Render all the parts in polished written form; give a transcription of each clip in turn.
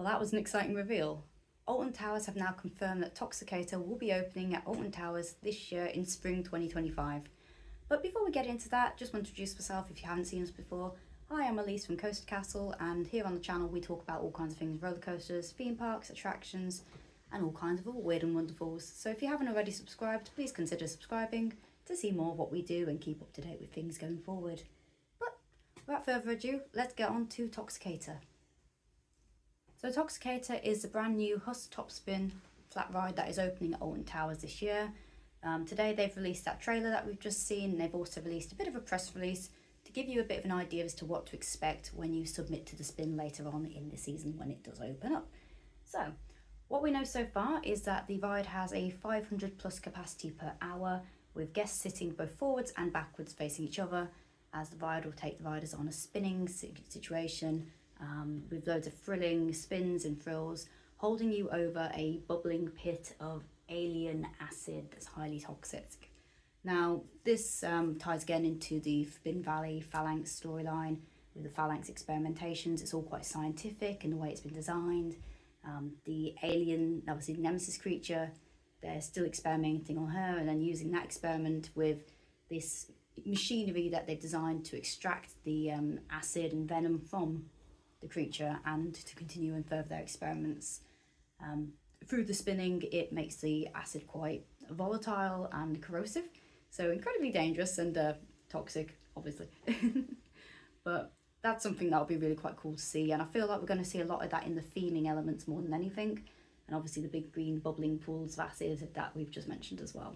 Well, that was an exciting reveal. Alton Towers have now confirmed that Toxicator will be opening at Alton Towers this year in spring 2025. But before we get into that, just want to introduce myself if you haven't seen us before. Hi, I'm Elise from CoasterCastle, and here on the channel we talk about all kinds of things: roller coasters, theme parks, attractions, and all kinds of other weird and wonderfuls. So if you haven't already subscribed, please consider subscribing to see more of what we do and keep up to date with things going forward. But without further ado, let's get on to Toxicator. So Toxicator is a brand new Huss top spin flat ride that is opening at Alton Towers this year. Today they've released that trailer that we've just seen, and they've also released a bit of a press release to give you a bit of an idea as to what to expect when you submit to the spin later on in the season when it does open up. So what we know so far is that the ride has a 500 plus capacity per hour, with guests sitting both forwards and backwards facing each other, as the ride will take the riders on a spinning situation with loads of thrilling spins and thrills, holding you over a bubbling pit of alien acid that's highly toxic. Now, this ties again into the Forbidden Valley Phalanx storyline with the Phalanx experimentations. It's all quite scientific in the way it's been designed. The alien, obviously Nemesis creature, they're still experimenting on her and then using that experiment with this machinery that they've designed to extract the acid and venom from the creature and to continue and further their experiments. Through the spinning, it makes the acid quite volatile and corrosive, so incredibly dangerous and toxic, obviously. But that's something that'll be really quite cool to see, and I feel like we're going to see a lot of that in the theming elements more than anything, and obviously the big green bubbling pools of acid that we've just mentioned as well.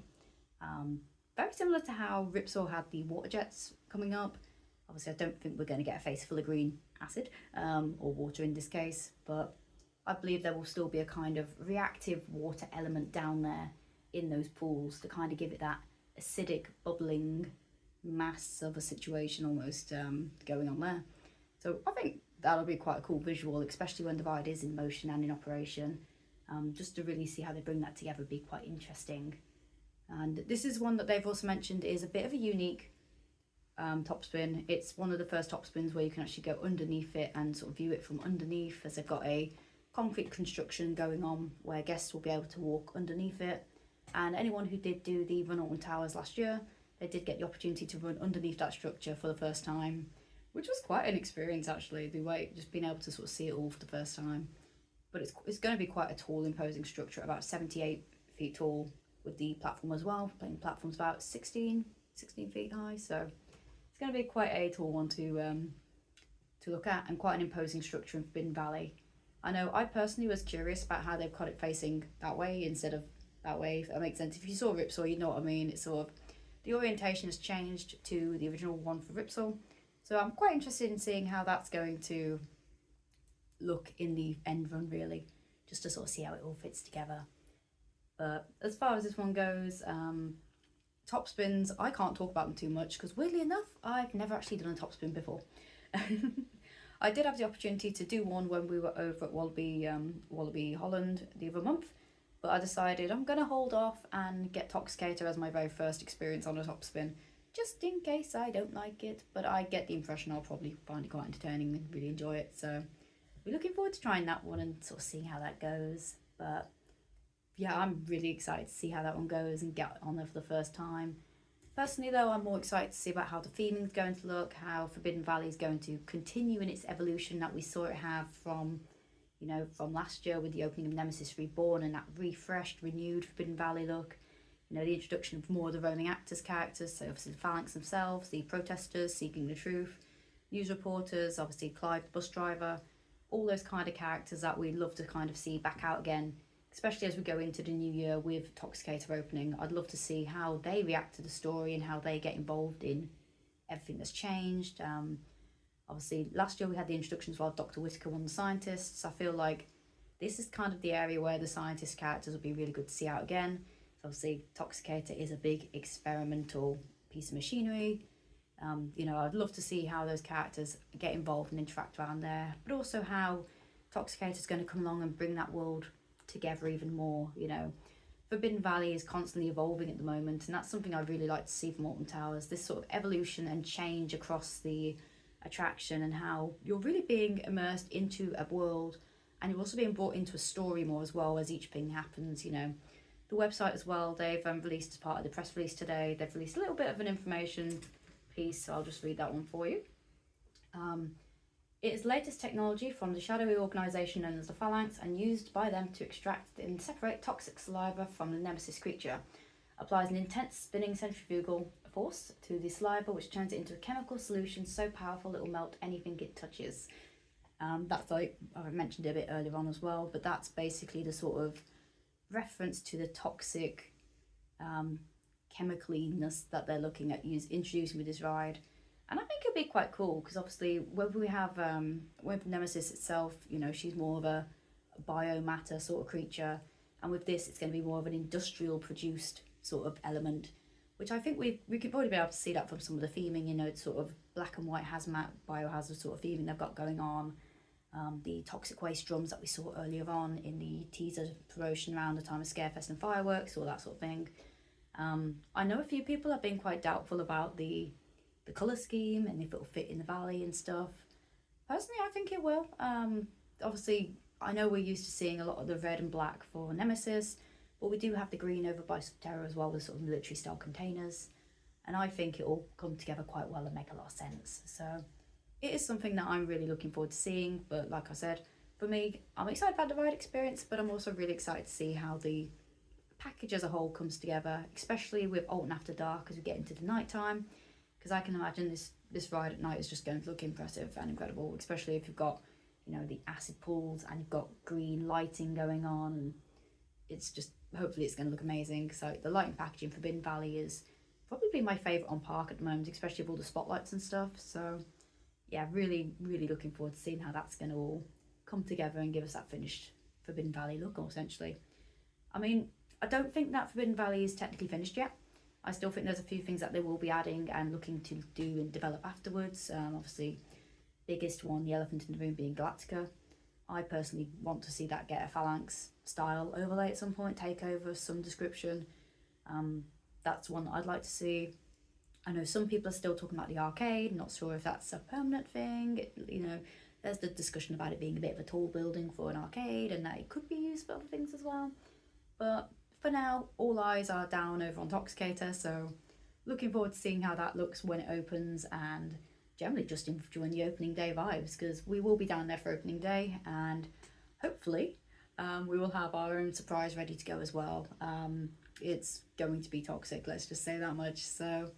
Very similar to how Ripsaw had the water jets coming up. Obviously I don't think we're going to get a face full of green acid, or water in this case, but I believe there will still be a kind of reactive water element down there in those pools to kind of give it that acidic bubbling mass of a situation almost going on there. So I think that'll be quite a cool visual, especially when the ride is in motion and in operation. Just to really see how they bring that together would be quite interesting. And this is one that they've also mentioned is a bit of a unique top spin. It's one of the first top spins where you can actually go underneath it and sort of view it from underneath, as they've got a concrete construction going on where guests will be able to walk underneath it. And anyone who did do the run Alton Towers last year, they did get the opportunity to run underneath that structure for the first time, which was quite an experience actually, the way just being able to sort of see it all for the first time. But it's going to be quite a tall, imposing structure, about 78 feet tall, with the platform as well. The platform's about 16 feet high, so it's going to be quite a tall one to look at, and quite an imposing structure in Forbidden Valley. I know I personally was curious about how they've got it facing that way instead of that way, if that makes sense. If you saw Ripsaw, you know what I mean. It's sort of, the orientation has changed to the original one for Ripsaw. So I'm quite interested in seeing how that's going to look in the end run, really, just to sort of see how it all fits together. But as far as this one goes, top spins, I can't talk about them too much because weirdly enough, I've never actually done a top spin before. I did have the opportunity to do one when we were over at Wallaby Holland the other month, but I decided I'm going to hold off and get Toxicator as my very first experience on a top spin, just in case I don't like it. But I get the impression I'll probably find it quite entertaining and really enjoy it, so we're looking forward to trying that one and sort of seeing how that goes. But yeah, I'm really excited to see how that one goes and get on there for the first time. Personally though, I'm more excited to see about how the theming is going to look, how Forbidden Valley is going to continue in its evolution that we saw it have from last year with the opening of Nemesis Reborn and that refreshed, renewed Forbidden Valley look. The introduction of more of the roaming actors characters, so obviously the Phalanx themselves, the protesters seeking the truth, news reporters, obviously Clive the bus driver, all those kind of characters that we'd love to kind of see back out again, especially as we go into the new year with Toxicator opening. I'd love to see how they react to the story and how they get involved in everything that's changed. Obviously, last year we had the introductions of Dr. Whitaker, one of the scientists. I feel like this is kind of the area where the scientist characters would be really good to see out again. So obviously, Toxicator is a big experimental piece of machinery. I'd love to see how those characters get involved and interact around there, but also how Toxicator is going to come along and bring that world together even more. Forbidden Valley is constantly evolving at the moment, and that's something I'd really like to see from Alton Towers, this sort of evolution and change across the attraction, and how you're really being immersed into a world and you're also being brought into a story more as well as each thing happens. You know, the website as well, they've released as part of the press release today, they've released a little bit of an information piece, so I'll just read that one for you. It is latest technology from the shadowy organisation known as the Phalanx and used by them to extract and separate toxic saliva from the nemesis creature. Applies an intense spinning centrifugal force to the saliva which turns it into a chemical solution so powerful it will melt anything it touches. That's like, I mentioned it a bit earlier on as well, but that's basically the sort of reference to the toxic chemicaliness that they're looking at introducing with this ride. And I think it'd be quite cool because obviously when we have with Nemesis itself, you know, she's more of a biomatter sort of creature, and with this it's going to be more of an industrial produced sort of element, which I think we could probably be able to see that from some of the theming, you know, it's sort of black and white hazmat biohazard sort of theming they've got going on. The toxic waste drums that we saw earlier on in the teaser promotion around the time of Scarefest and fireworks, all that sort of thing. I know a few people have been quite doubtful about the colour scheme and if it'll fit in the valley and stuff. Personally, I think it will. Obviously, I know we're used to seeing a lot of the red and black for Nemesis, but we do have the green over by Subterra as well with sort of military style containers, and I think it will come together quite well and make a lot of sense. So it is something that I'm really looking forward to seeing, but like I said, for me, I'm excited about the ride experience, but I'm also really excited to see how the package as a whole comes together, especially with Alton After Dark as we get into the night time, because I can imagine this ride at night is just going to look impressive and incredible, especially if you've got, you know, the acid pools and you've got green lighting going on, and it's just, hopefully it's going to look amazing. So the lighting packaging for Forbidden Valley is probably my favourite on park at the moment, especially with all the spotlights and stuff. So yeah, really looking forward to seeing how that's going to all come together and give us that finished Forbidden Valley look, essentially. I mean, I don't think that Forbidden Valley is technically finished yet. I still think there's a few things that they will be adding and looking to do and develop afterwards. Obviously, biggest one, the elephant in the room, being Galactica. I personally want to see that get a Phalanx style overlay at some point, take over some description. That's one that I'd like to see. I know some people are still talking about the arcade, not sure if that's a permanent thing. You know, there's the discussion about it being a bit of a tall building for an arcade and that it could be used for other things as well. But for now, all eyes are down over on Toxicator, so looking forward to seeing how that looks when it opens, and generally just enjoying the opening day vibes, because we will be down there for opening day, and hopefully we will have our own surprise ready to go as well. It's going to be toxic, let's just say that much. So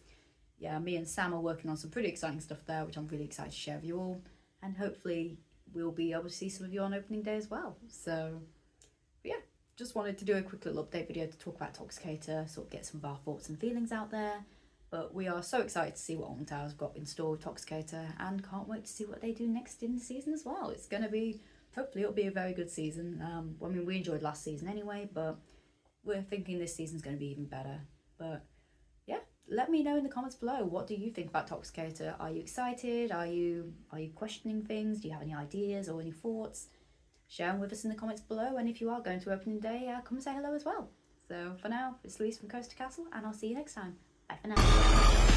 yeah, me and Sam are working on some pretty exciting stuff there, which I'm really excited to share with you all, and hopefully we'll be able to see some of you on opening day as well. So yeah, just wanted to do a quick little update video to talk about Toxicator, sort of get some of our thoughts and feelings out there. But we are so excited to see what Alton Tower's got in store with Toxicator, and can't wait to see what they do next in the season as well. It's going to be, hopefully it'll be a very good season. I mean, we enjoyed last season anyway, but we're thinking this season's going to be even better. But yeah, let me know in the comments below, what do you think about Toxicator? Are you excited? Are you questioning things? Do you have any ideas or any thoughts? Share them with us in the comments below, and if you are going to opening day, come and say hello as well. So for now, it's Elise from CoasterCastle, and I'll see you next time. Bye for now.